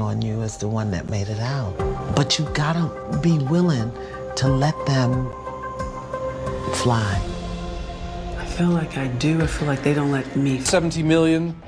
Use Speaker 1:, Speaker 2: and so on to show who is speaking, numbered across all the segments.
Speaker 1: on you is the one that made it out. But you gotta be willing to let them fly.
Speaker 2: I feel like I do. I feel like they don't let me.
Speaker 3: 70 million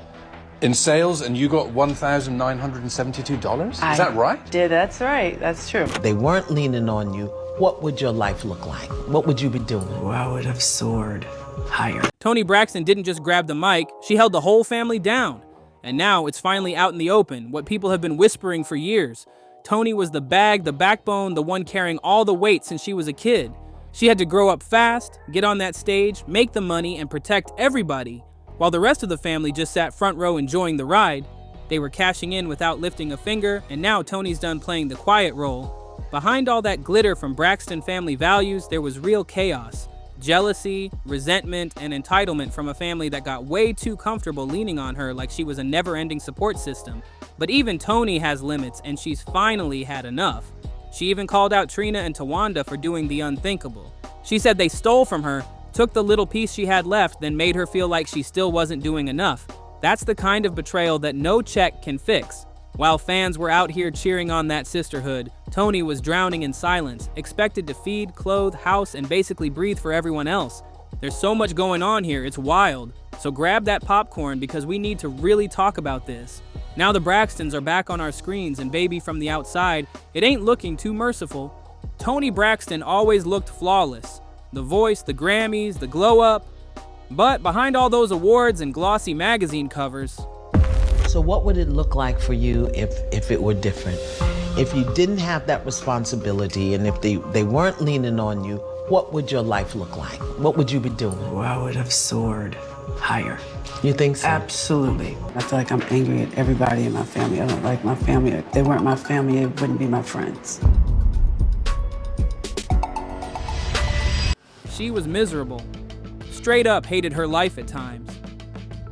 Speaker 3: in sales, and you got $1,972? Is that right?
Speaker 2: Yeah, that's right. That's true.
Speaker 1: If they weren't leaning on you, what would your life look like? What would you be doing?
Speaker 2: Oh, I would have soared higher.
Speaker 4: Toni Braxton didn't just grab the mic, she held the whole family down. And now it's finally out in the open, what people have been whispering for years. Toni was the bag, the backbone, the one carrying all the weight since she was a kid. She had to grow up fast, get on that stage, make the money, and protect everybody. While the rest of the family just sat front row enjoying the ride, they were cashing in without lifting a finger, and now Toni's done playing the quiet role. Behind all that glitter from Braxton family values, there was real chaos. Jealousy, resentment, and entitlement from a family that got way too comfortable leaning on her like she was a never-ending support system. But even Toni has limits, and she's finally had enough. She even called out Trina and Tawanda for doing the unthinkable. She said they stole from her, took the little piece she had left, then made her feel like she still wasn't doing enough. That's the kind of betrayal that no check can fix. While fans were out here cheering on that sisterhood, Toni was drowning in silence, expected to feed, clothe, house, and basically breathe for everyone else. There's so much going on here, it's wild. So grab that popcorn because we need to really talk about this. Now the Braxtons are back on our screens, and baby, from the outside, it ain't looking too merciful. Toni Braxton always looked flawless. The voice, the Grammys, the glow up. But behind all those awards and glossy magazine covers.
Speaker 1: So what would it look like for you if it were different? If you didn't have that responsibility and if they weren't leaning on you, what would your life look like? What would you be doing?
Speaker 2: Oh, I would have soared higher.
Speaker 1: You think so?
Speaker 2: Absolutely. I feel like I'm angry at everybody in my family. I don't like my family. If they weren't my family, it wouldn't be my friends.
Speaker 4: She was miserable. Straight up hated her life at times.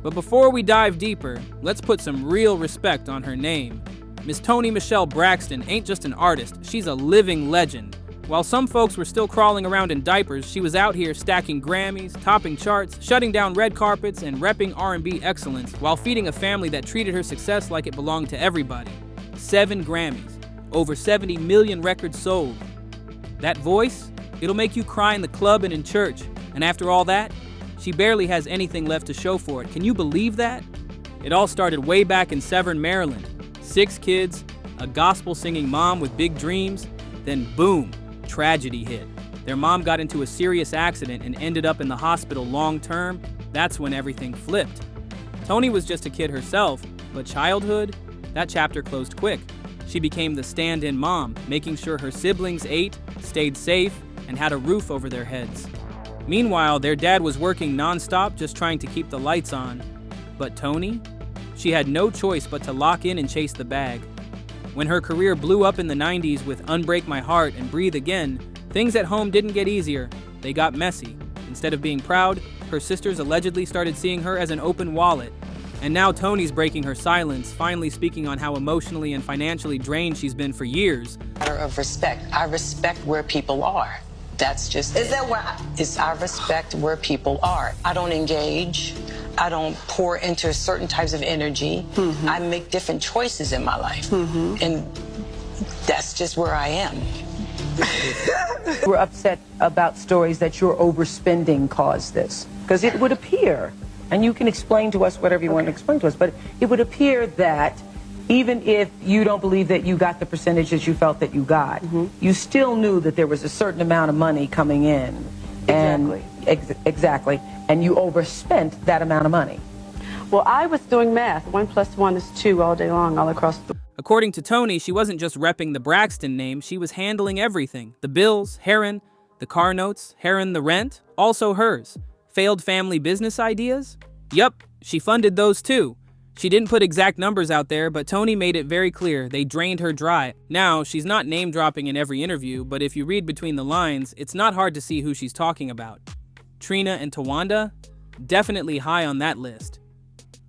Speaker 4: But before we dive deeper, let's put some real respect on her name. Miss Toni Michelle Braxton ain't just an artist, she's a living legend. While some folks were still crawling around in diapers, she was out here stacking Grammys, topping charts, shutting down red carpets, and repping R&B excellence while feeding a family that treated her success like it belonged to everybody. 7 Grammys, over 70 million records sold. That voice? It'll make you cry in the club and in church. And after all that, she barely has anything left to show for it. Can you believe that? It all started way back in Severn, Maryland. 6 kids, a gospel-singing mom with big dreams, then boom, tragedy hit. Their mom got into a serious accident and ended up in the hospital long-term. That's when everything flipped. Toni was just a kid herself, but childhood? That chapter closed quick. She became the stand-in mom, making sure her siblings ate, stayed safe, and had a roof over their heads. Meanwhile, their dad was working nonstop just trying to keep the lights on. But Toni? She had no choice but to lock in and chase the bag. When her career blew up in the 90s with Unbreak My Heart and Breathe Again, things at home didn't get easier, they got messy. Instead of being proud, her sisters allegedly started seeing her as an open wallet. And now Toni's breaking her silence, finally speaking on how emotionally and financially drained she's been for years.
Speaker 5: Matter of respect. I respect where people are. That's just
Speaker 6: Is that where
Speaker 5: It's I respect where people are. I don't engage. I don't pour into certain types of energy. I make different choices in my life. And that's just where I am.
Speaker 7: We're upset about stories that your overspending caused this. Because it would appear, and you can explain to us whatever you want to explain to us, but it would appear that even if you don't believe that you got the percentages you felt that you got, you still knew that there was a certain amount of money coming in.
Speaker 8: Exactly.
Speaker 7: Exactly. And you overspent that amount of money.
Speaker 8: Well, I was doing math. 1 + 1 is 2 all day long, all across the...
Speaker 4: According to Toni, she wasn't just repping the Braxton name, she was handling everything. The bills, Heron, the car notes, Heron the rent, also hers. Failed family business ideas? Yup, she funded those too. She didn't put exact numbers out there, but Toni made it very clear they drained her dry. Now, she's not name-dropping in every interview, but if you read between the lines, it's not hard to see who she's talking about. Trina and Tawanda? Definitely high on that list.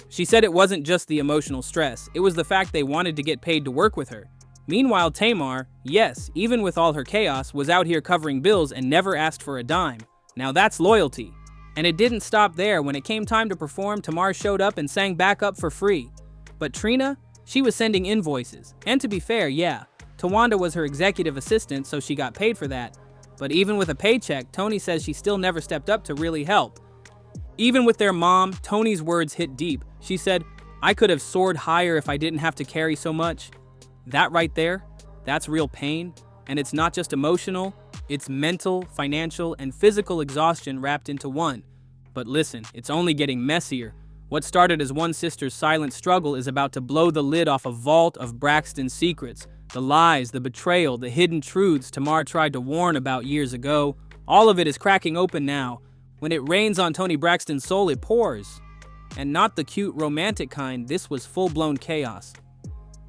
Speaker 4: She said it wasn't just the emotional stress, it was the fact they wanted to get paid to work with her. Meanwhile, Tamar, yes, even with all her chaos, was out here covering bills and never asked for a dime. Now that's loyalty. And it didn't stop there. When it came time to perform, Tamar showed up and sang back up for free. But Trina? She was sending invoices. And to be fair, yeah, Tawanda was her executive assistant, so she got paid for that. But even with a paycheck, Toni says she still never stepped up to really help. Even with their mom, Toni's words hit deep. She said, "I could have soared higher if I didn't have to carry so much." That right there, that's real pain. And it's not just emotional, it's mental, financial, and physical exhaustion wrapped into one. But listen, it's only getting messier. What started as one sister's silent struggle is about to blow the lid off a vault of Braxton's secrets. The lies, the betrayal, the hidden truths Tamar tried to warn about years ago. All of it is cracking open now. When it rains on Toni Braxton's soul, it pours. And not the cute, romantic kind, this was full-blown chaos.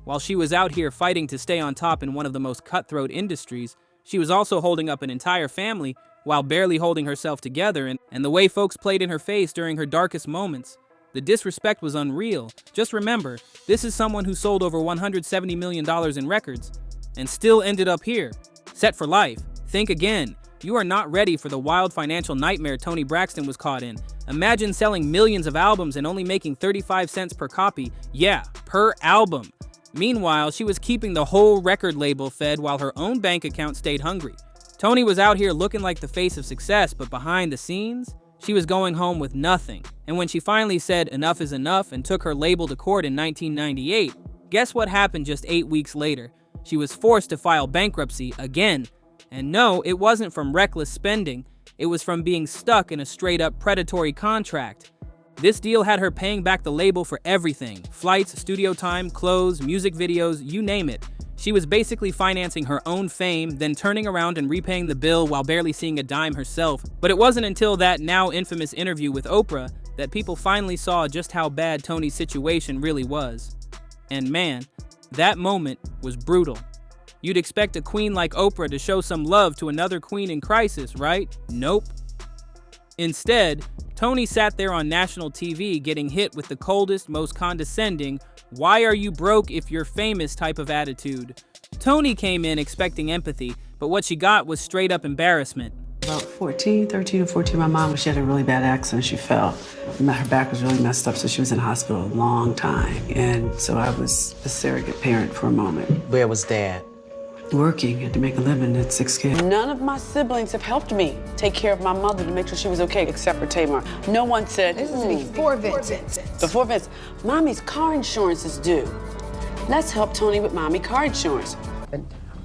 Speaker 4: While she was out here fighting to stay on top in one of the most cutthroat industries, she was also holding up an entire family while barely holding herself together, and the way folks played in her face during her darkest moments. The disrespect was unreal. Just remember, this is someone who sold over $170 million in records and still ended up here, set for life. Think again. You are not ready for the wild financial nightmare Toni Braxton was caught in. Imagine selling millions of albums and only making 35 cents per copy. Yeah, per album. Meanwhile, she was keeping the whole record label fed while her own bank account stayed hungry. Toni was out here looking like the face of success, but behind the scenes, she was going home with nothing. And when she finally said enough is enough and took her label to court in 1998, guess what happened just 8 weeks later? She was forced to file bankruptcy again. And no, it wasn't from reckless spending. It was from being stuck in a straight-up predatory contract. This deal had her paying back the label for everything: flights, studio time, clothes, music videos, you name it. She was basically financing her own fame, then turning around and repaying the bill while barely seeing a dime herself. But it wasn't until that now infamous interview with Oprah that people finally saw just how bad Toni's situation really was. And man, that moment was brutal. You'd expect a queen like Oprah to show some love to another queen in crisis, right? Nope. Instead, Toni sat there on national TV getting hit with the coldest, most condescending, "why are you broke if you're famous" type of attitude. Toni came in expecting empathy, but what she got was straight up embarrassment.
Speaker 2: About 13 or 14, my mom, she had a really bad accident. She fell. Her back was really messed up, so she was in hospital a long time. And so I was a surrogate parent for a moment.
Speaker 1: Where was Dad?
Speaker 2: Working, had to make a living, had 6 kids.
Speaker 8: None of my siblings have helped me take care of my mother to make sure she was okay, except for Tamar. No one said,
Speaker 6: This is before Vincent.
Speaker 8: Before Vince, Mommy's car insurance is due. Let's help Toni with Mommy car insurance.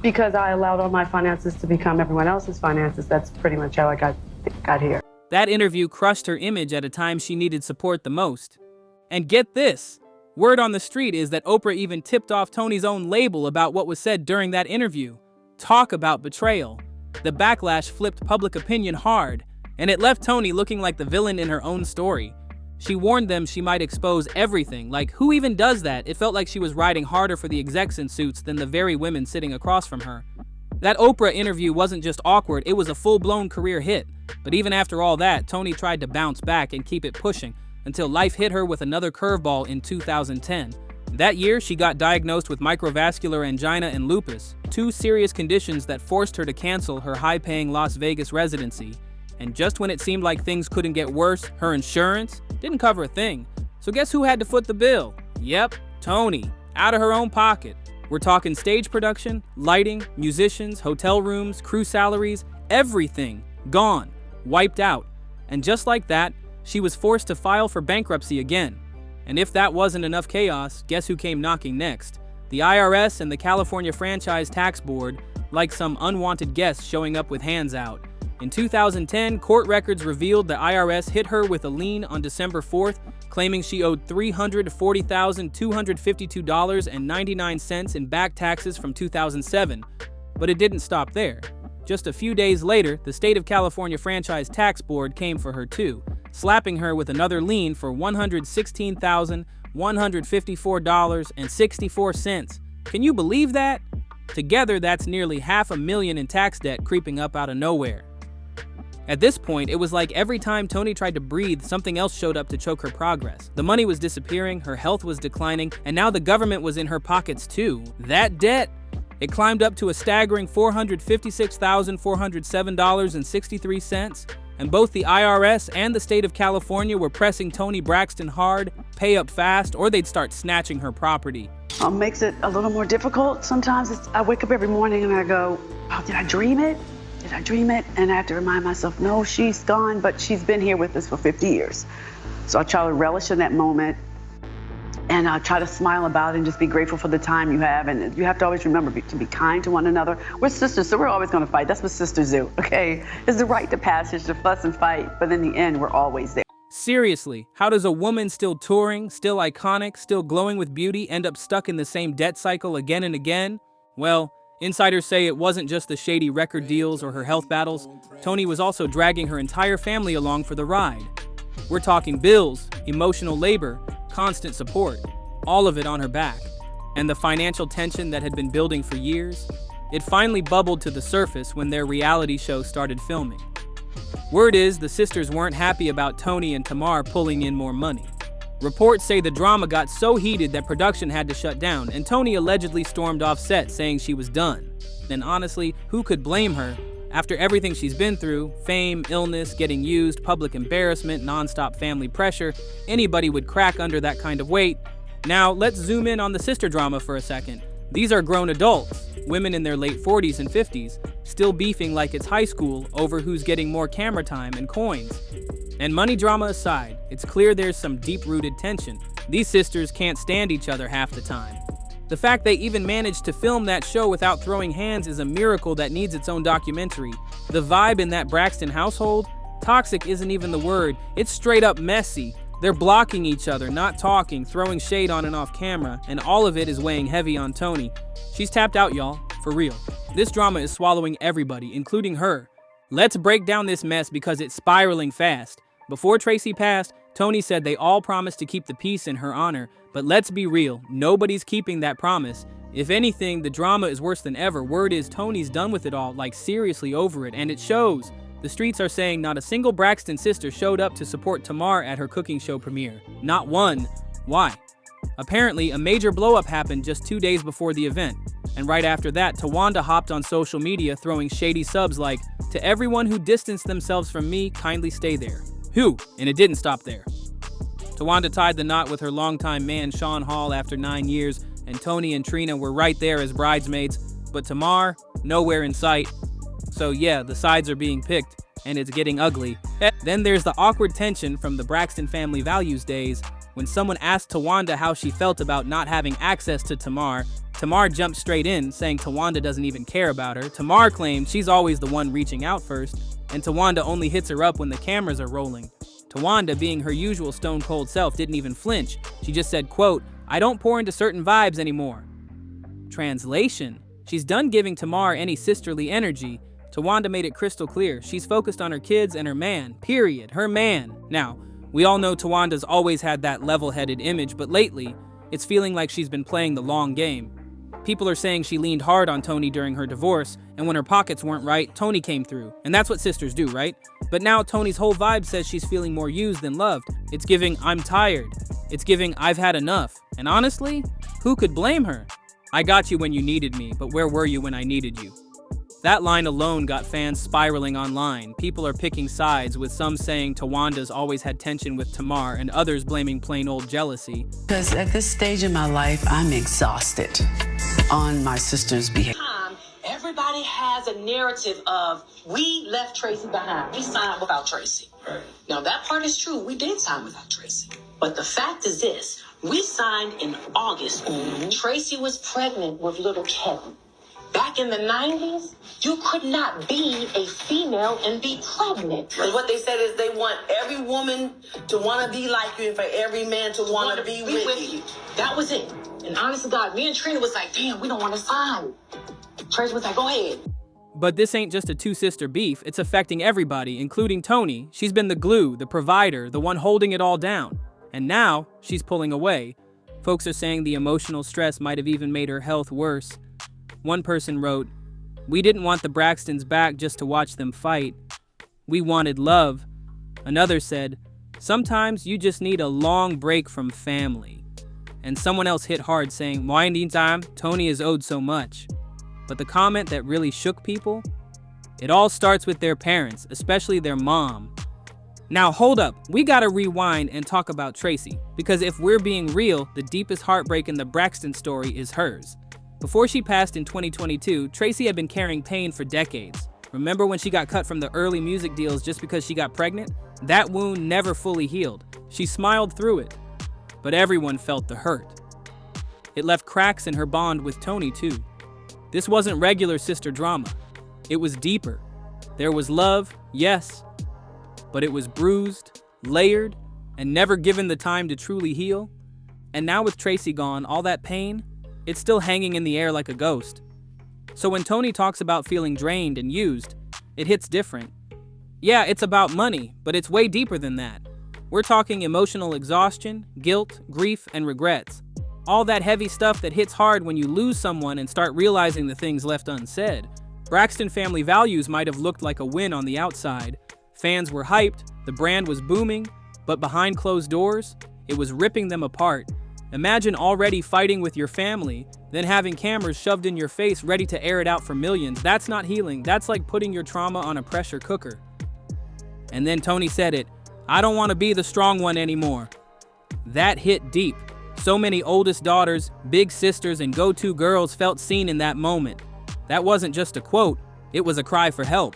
Speaker 8: Because I allowed all my finances to become everyone else's finances, that's pretty much how I got here.
Speaker 4: That interview crushed her image at a time she needed support the most. And get this. Word on the street is that Oprah even tipped off Toni's own label about what was said during that interview. Talk about betrayal. The backlash flipped public opinion hard, and it left Toni looking like the villain in her own story. She warned them she might expose everything, like who even does that? It felt like she was riding harder for the execs in suits than the very women sitting across from her. That Oprah interview wasn't just awkward, it was a full-blown career hit. But even after all that, Toni tried to bounce back and keep it pushing, until life hit her with another curveball in 2010. That year, she got diagnosed with microvascular angina and lupus, 2 serious conditions that forced her to cancel her high-paying Las Vegas residency. And just when it seemed like things couldn't get worse, her insurance didn't cover a thing. So guess who had to foot the bill? Yep, Toni, out of her own pocket. We're talking stage production, lighting, musicians, hotel rooms, crew salaries, everything gone, wiped out. And just like that, she was forced to file for bankruptcy again. And if that wasn't enough chaos, guess who came knocking next? The IRS and the California Franchise Tax Board, like some unwanted guests showing up with hands out. In 2010, court records revealed the IRS hit her with a lien on December 4th, claiming she owed $340,252.99 in back taxes from 2007. But it didn't stop there. Just a few days later, the State of California Franchise Tax Board came for her too, slapping her with another lien for $116,154.64. Can you believe that? Together, that's nearly $500,000 in tax debt creeping up out of nowhere. At this point, it was like every time Toni tried to breathe, something else showed up to choke her progress. The money was disappearing, her health was declining, and now the government was in her pockets too. That debt, it climbed up to a staggering $456,407.63, and both the IRS and the state of California were pressing Toni Braxton hard, pay up fast, or they'd start snatching her property.
Speaker 2: makes it a little more difficult. Sometimes I wake up every morning and I go, oh, did I dream it? Did I dream it? And I have to remind myself, no, she's gone, but she's been here with us for 50 years. So I try to relish in that moment and I try to smile about it and just be grateful for the time you have. And you have to always remember to be kind to one another. We're sisters, so we're always gonna fight. That's what sisters do, okay? It's the rite of passage to fuss and fight, but in the end, we're always there.
Speaker 4: Seriously, how does a woman still touring, still iconic, still glowing with beauty end up stuck in the same debt cycle again and again? Well, insiders say it wasn't just the shady record deals or her health battles. Toni was also dragging her entire family along for the ride. We're talking bills, emotional labor, constant support, all of it on her back. And the financial tension that had been building for years, it finally bubbled to the surface when their reality show started filming. Word is the sisters weren't happy about Toni and Tamar pulling in more money. Reports say the drama got so heated that production had to shut down, and Toni allegedly stormed off set saying she was done. And honestly, who could blame her? After everything she's been through, fame, illness, getting used, public embarrassment, non-stop family pressure, anybody would crack under that kind of weight. Now, let's zoom in on the sister drama for a second. These are grown adults, women in their late 40s and 50s, still beefing like it's high school over who's getting more camera time and coins. And money drama aside, it's clear there's some deep-rooted tension. These sisters can't stand each other half the time. The fact they even managed to film that show without throwing hands is a miracle that needs its own documentary. The vibe in that Braxton household? Toxic isn't even the word, it's straight up messy. They're blocking each other, not talking, throwing shade on and off camera, and all of it is weighing heavy on Toni. She's tapped out, y'all, for real. This drama is swallowing everybody, including her. Let's break down this mess because it's spiraling fast. Before Traci passed, Toni said they all promised to keep the peace in her honor, but let's be real, nobody's keeping that promise. If anything, the drama is worse than ever. Word is Toni's done with it all, like seriously over it, and it shows. The streets are saying not a single Braxton sister showed up to support Tamar at her cooking show premiere. Not one. Why? Apparently, a major blow-up happened just 2 days before the event. And right after that, Tawanda hopped on social media throwing shady subs like, "To everyone who distanced themselves from me, kindly stay there." Whew, and it didn't stop there. Tawanda tied the knot with her longtime man, Sean Hall, after 9 years, and Toni and Trina were right there as bridesmaids, but Tamar, nowhere in sight. So yeah, the sides are being picked, and it's getting ugly. Then there's the awkward tension from the Braxton family values days. When someone asked Tawanda how she felt about not having access to Tamar, Tamar jumped straight in, saying Tawanda doesn't even care about her. Tamar claimed she's always the one reaching out first, and Tawanda only hits her up when the cameras are rolling. Tawanda, being her usual stone-cold self, didn't even flinch. She just said, quote, "I don't pour into certain vibes anymore." Translation: she's done giving Tamar any sisterly energy. Tawanda made it crystal clear. She's focused on her kids and her man, period. Her man. Now, we all know Tawanda's always had that level-headed image, but lately, it's feeling like she's been playing the long game. People are saying she leaned hard on Toni during her divorce, and when her pockets weren't right, Toni came through. And that's what sisters do, right? But now Toni's whole vibe says she's feeling more used than loved. It's giving, "I'm tired." It's giving, "I've had enough." And honestly, who could blame her? "I got you when you needed me, but where were you when I needed you?" That line alone got fans spiraling online. People are picking sides, with some saying Tawanda's always had tension with Tamar and others blaming plain old jealousy.
Speaker 2: Because at this stage in my life, I'm exhausted on my sister's behavior.
Speaker 5: Everybody has a narrative of, we left Traci behind. We signed without Traci. Right. Now, that part is true. We did sign without Traci. But the fact is this. We signed in August. Traci was pregnant with little Kevin. Back in the 90s, you could not be a female and be pregnant.
Speaker 6: And what they said is they want every woman to want to be like you and for every man to want to be with you.
Speaker 5: That was it. And honest to God, me and Trina was like, damn, we don't want to sign. Traci was like, go ahead.
Speaker 4: But this ain't just a two-sister beef. It's affecting everybody, including Toni. She's been the glue, the provider, the one holding it all down. And now, she's pulling away. Folks are saying the emotional stress might have even made her health worse. One person wrote, "We didn't want the Braxtons back just to watch them fight. We wanted love." Another said, "Sometimes you just need a long break from family." And someone else hit hard saying, "Winding time, Toni is owed so much." But the comment that really shook people? It all starts with their parents, especially their mom. Now hold up, we gotta rewind and talk about Traci, because if we're being real, the deepest heartbreak in the Braxton story is hers. Before she passed in 2022, Traci had been carrying pain for decades. Remember when she got cut from the early music deals just because she got pregnant? That wound never fully healed. She smiled through it, but everyone felt the hurt. It left cracks in her bond with Toni too. This wasn't regular sister drama. It was deeper. There was love, yes, but it was bruised, layered, and never given the time to truly heal. And now with Traci gone, all that pain, it's still hanging in the air like a ghost. So when Toni talks about feeling drained and used, it hits different. Yeah, it's about money, but it's way deeper than that. We're talking emotional exhaustion, guilt, grief, and regrets. All that heavy stuff that hits hard when you lose someone and start realizing the things left unsaid. Braxton family values might have looked like a win on the outside. Fans were hyped, the brand was booming, but behind closed doors, it was ripping them apart. Imagine already fighting with your family, then having cameras shoved in your face ready to air it out for millions. That's not healing, that's like putting your trauma on a pressure cooker. And then Toni said it, "I don't want to be the strong one anymore." That hit deep. So many oldest daughters, big sisters, and go-to girls felt seen in that moment. That wasn't just a quote, it was a cry for help.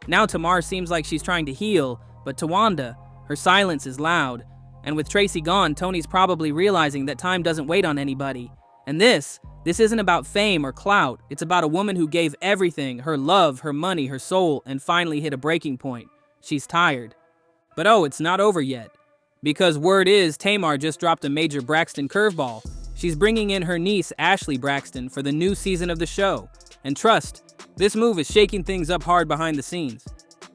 Speaker 4: Now Tamar seems like she's trying to heal, but Tawanda, her silence is loud. And with Traci gone, Toni's probably realizing that time doesn't wait on anybody. And this isn't about fame or clout. It's about a woman who gave everything, her love, her money, her soul, and finally hit a breaking point. She's tired. But oh, it's not over yet. Because word is Tamar just dropped a major Braxton curveball. She's bringing in her niece, Ashley Braxton, for the new season of the show. And trust, this move is shaking things up hard behind the scenes.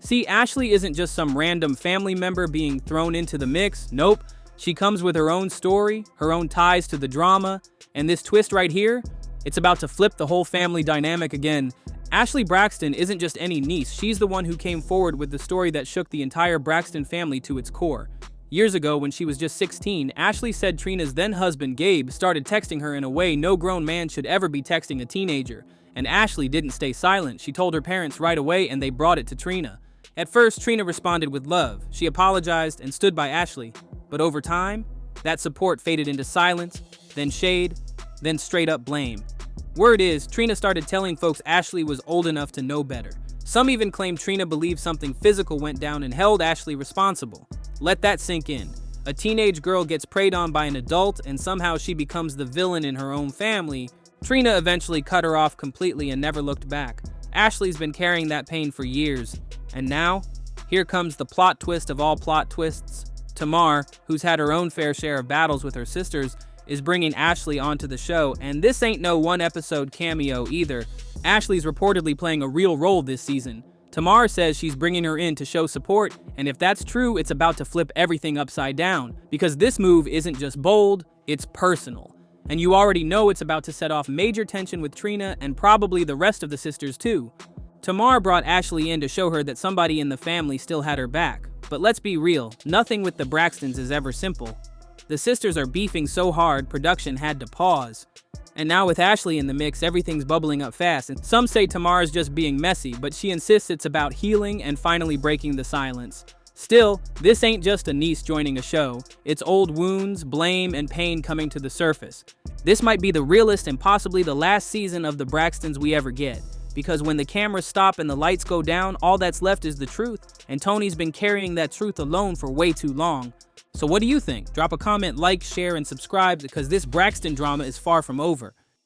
Speaker 4: See, Ashley isn't just some random family member being thrown into the mix. Nope, she comes with her own story, her own ties to the drama, and this twist right here, it's about to flip the whole family dynamic again. Ashley Braxton isn't just any niece, she's the one who came forward with the story that shook the entire Braxton family to its core. Years ago, when she was just 16, Ashley said Trina's then-husband, Gabe, started texting her in a way no grown man should ever be texting a teenager. And Ashley didn't stay silent. She told her parents right away and they brought it to Trina. At first, Trina responded with love. She apologized and stood by Ashley. But over time, that support faded into silence, then shade, then straight up blame. Word is, Trina started telling folks Ashley was old enough to know better. Some even claimed Trina believed something physical went down and held Ashley responsible. Let that sink in. A teenage girl gets preyed on by an adult and somehow she becomes the villain in her own family. Trina eventually cut her off completely and never looked back. Ashley's been carrying that pain for years. And now, here comes the plot twist of all plot twists. Tamar, who's had her own fair share of battles with her sisters, is bringing Ashley onto the show, and this ain't no one-episode cameo either. Ashley's reportedly playing a real role this season. Tamar says she's bringing her in to show support, and if that's true, it's about to flip everything upside down, because this move isn't just bold, it's personal. And you already know it's about to set off major tension with Trina and probably the rest of the sisters too. Tamar brought Ashley in to show her that somebody in the family still had her back. But let's be real, nothing with the Braxtons is ever simple. The sisters are beefing so hard, production had to pause. And now with Ashley in the mix, everything's bubbling up fast. And some say Tamar's just being messy, but she insists it's about healing and finally breaking the silence. Still, this ain't just a niece joining a show. It's old wounds, blame, and pain coming to the surface. This might be the realest and possibly the last season of the Braxtons we ever get. Because when the cameras stop and the lights go down, all that's left is the truth. And Toni's been carrying that truth alone for way too long. So what do you think? Drop a comment, like, share, and subscribe because this Braxton drama is far from over.